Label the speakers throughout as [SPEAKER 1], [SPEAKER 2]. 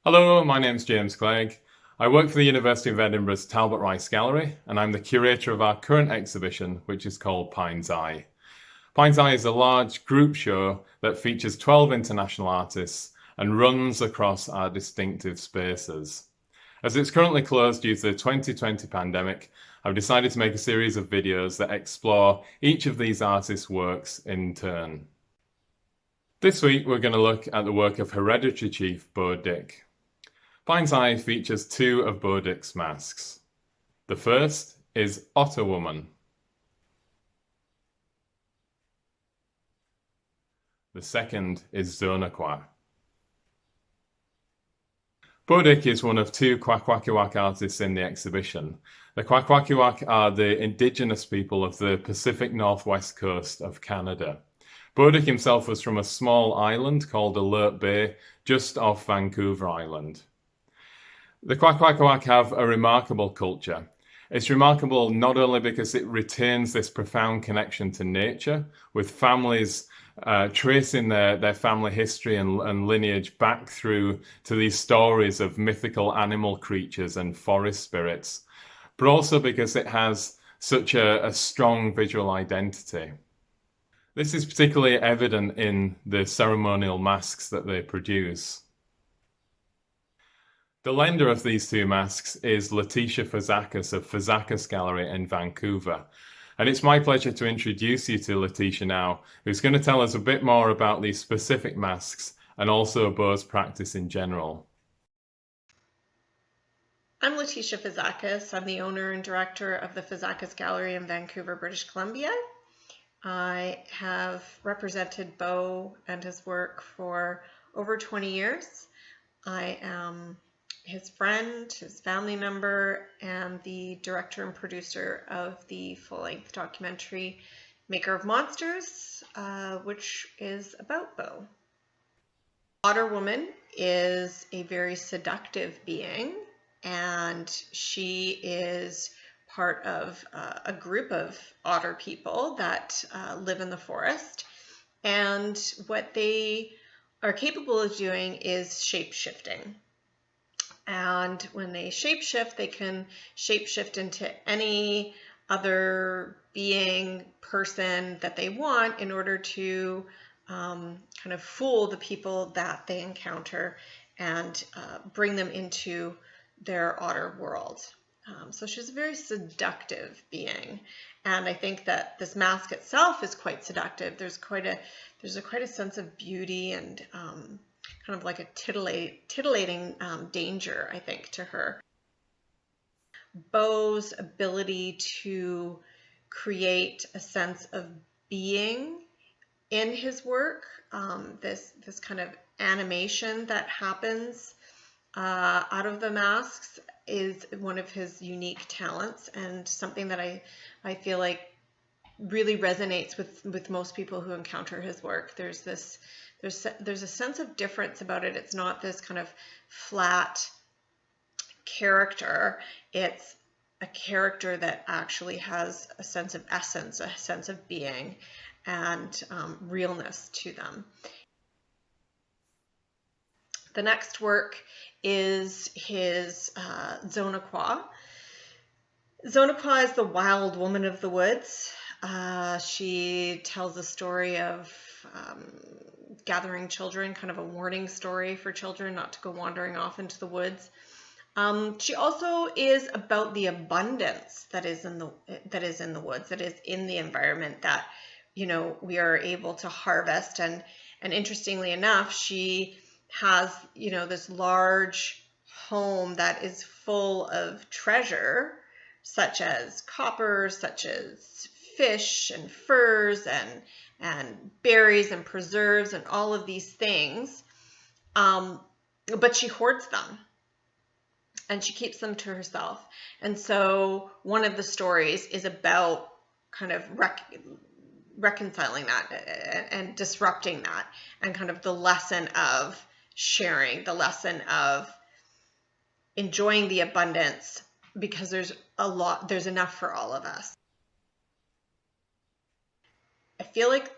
[SPEAKER 1] Hello, my name's James Clegg. I work for the University of Edinburgh's Talbot Rice Gallery, and I'm the curator of our current exhibition, which is called Pine's Eye. Pine's Eye is a large group show that features 12 international artists and runs across our distinctive spaces. As it's currently closed due to the 2020 pandemic, I've decided to make a series of videos that explore each of these artists' works in turn. This week, we're going to look at the work of hereditary chief Beau. Pine's Eye features two of Beau's masks. The first is Otter Woman. The second is Zonaqua. Beau is one of two kwakwakw'wakw artists in the exhibition. The kwakwakw'wakw are the indigenous people of the Pacific Northwest coast of Canada. Beau himself was from a small island called Alert Bay, just off Vancouver Island. The kwakwakw'wakw have a remarkable culture. It's remarkable not only because it retains this profound connection to nature, with families tracing their family history and lineage back through to these stories of mythical animal creatures and forest spirits, but also because it has such a strong visual identity. This is particularly evident in the ceremonial masks that they produce. The lender of these two masks is Letitia Fazakas of Fazakas Gallery in Vancouver. And it's my pleasure to introduce you to Letitia now, who's going to tell us a bit more about these specific masks and also Beau's practice in general.
[SPEAKER 2] I'm Letitia Fazakas. I'm the owner and director of the Fazakas Gallery in Vancouver, British Columbia. I have represented Beau and his work for over 20 years. I am his friend, his family member, and the director and producer of the full-length documentary Maker of Monsters, which is about Beau. Otter Woman is a very seductive being, and she is part of a group of otter people that live in the forest. And what they are capable of doing is shape-shifting. And when they shapeshift, they can shapeshift into any other being, person that they want in order to kind of fool the people that they encounter and bring them into their otter world. So she's a very seductive being, and I think that this mask itself is quite seductive. There's quite a sense of beauty and kind of like a titillating danger, I think, to her. Beau's ability to create a sense of being in his work, this kind of animation that happens out of the masks, is one of his unique talents and something that I feel like really resonates with most people who encounter his work. There's a sense of difference about it. It's not this kind of flat character. It's a character that actually has a sense of essence, a sense of being, and realness to them. The next work is his Zonaqua. Zonaqua is the wild woman of the woods. She tells the story of gathering children, kind of a warning story for children not to go wandering off into the woods. She also is about the abundance that is in the woods, that is in the environment that we are able to harvest. And interestingly enough, she has this large home that is full of treasure, such as copper, such as fish and furs and berries and preserves and all of these things, but she hoards them and she keeps them to herself. And so one of the stories is about kind of reconciling that and disrupting that, and kind of the lesson of sharing, the lesson of enjoying the abundance, because there's enough for all of us. I feel like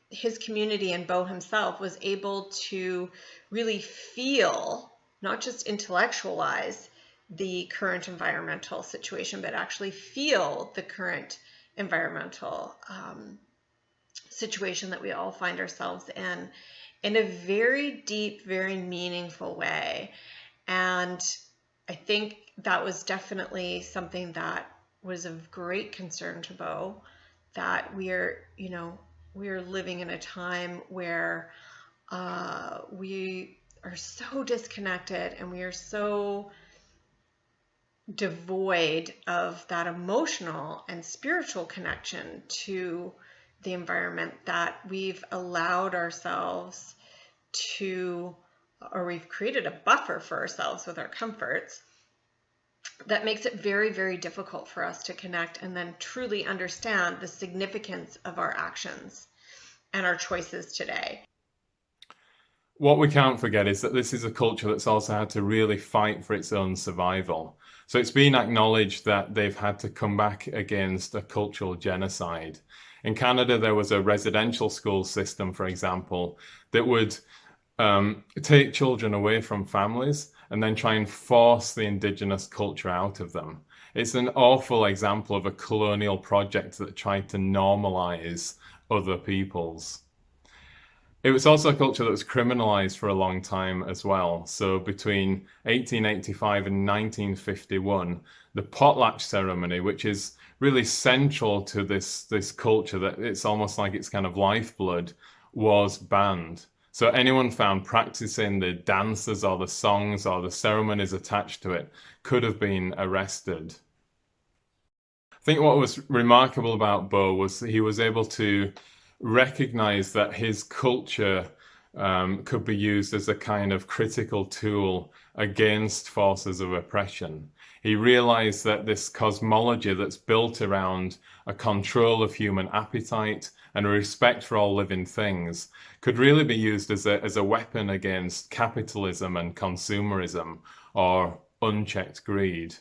[SPEAKER 2] his community and Beau himself was able to really feel not just intellectualize the current environmental situation, but actually feel the current environmental situation that we all find ourselves in a very deep, very meaningful way. And I think that was definitely something that was of great concern to Beau, that we are living in a time where we are so disconnected, and we are so devoid of that emotional and spiritual connection to the environment, that we've allowed ourselves to, or we've created a buffer for ourselves with our comforts that makes it very, very difficult for us to connect and then truly understand the significance of our actions and our choices today.
[SPEAKER 1] What we can't forget is that this is a culture that's also had to really fight for its own survival. So it's been acknowledged that they've had to come back against a cultural genocide. In Canada, there was a residential school system, for example, that would take children away from families and then try and force the indigenous culture out of them. It's an awful example of a colonial project that tried to normalize other peoples. It was also a culture that was criminalized for a long time as well. So between 1885 and 1951, the potlatch ceremony, which is really central to this culture, that it's almost like it's kind of lifeblood, was banned. So anyone found practicing the dances or the songs or the ceremonies attached to it could have been arrested. I think what was remarkable about Beau was that he was able to recognize that his culture could be used as a kind of critical tool against forces of oppression. He realized that this cosmology that's built around a control of human appetite and a respect for all living things could really be used as a weapon against capitalism and consumerism, or unchecked greed.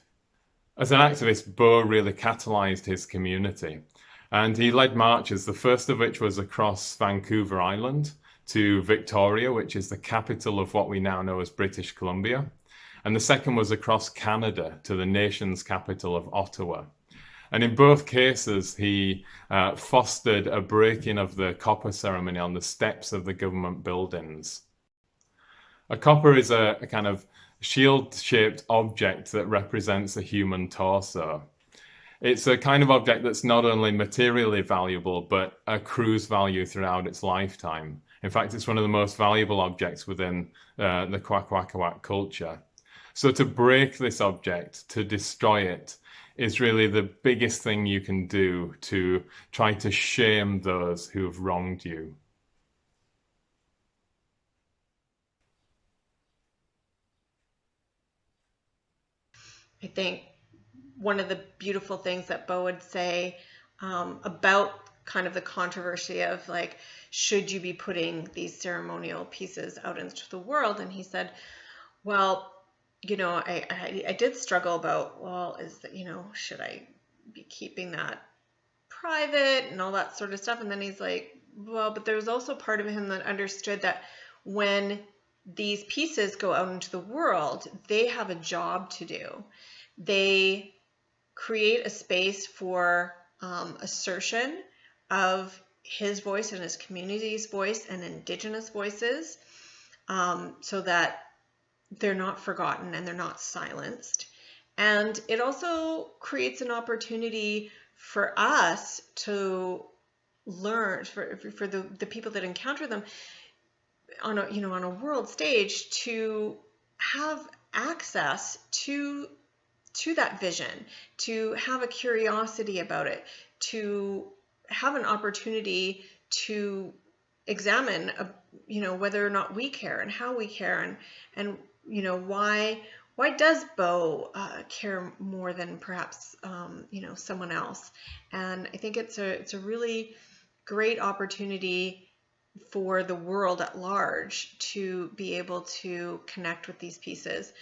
[SPEAKER 1] As an activist, Beau really catalyzed his community. And he led marches, the first of which was across Vancouver Island to Victoria, which is the capital of what we now know as British Columbia. And the second was across Canada to the nation's capital of Ottawa. And in both cases, he fostered a breaking of the copper ceremony on the steps of the government buildings. A copper is a kind of shield-shaped object that represents a human torso. It's a kind of object that's not only materially valuable, but accrues value throughout its lifetime. In fact, it's one of the most valuable objects within the kwakwakw'wakw culture. So to break this object, to destroy it, is really the biggest thing you can do to try to shame those who have wronged you.
[SPEAKER 2] I think one of the beautiful things that Beau would say about kind of the controversy of, like, should you be putting these ceremonial pieces out into the world? And he said, well, I did struggle about, well, should I be keeping that private and all that sort of stuff? And then he's like, well, but there's also part of him that understood that when these pieces go out into the world, they have a job to do. They create a space for assertion of his voice and his community's voice and indigenous voices, so that they're not forgotten and they're not silenced. And it also creates an opportunity for us to learn, for the people that encounter them on a world stage, to have access to that vision, to have a curiosity about it, to have an opportunity to examine, whether or not we care and how we care, and why does Beau care more than perhaps someone else? And I think it's a really great opportunity for the world at large to be able to connect with these pieces.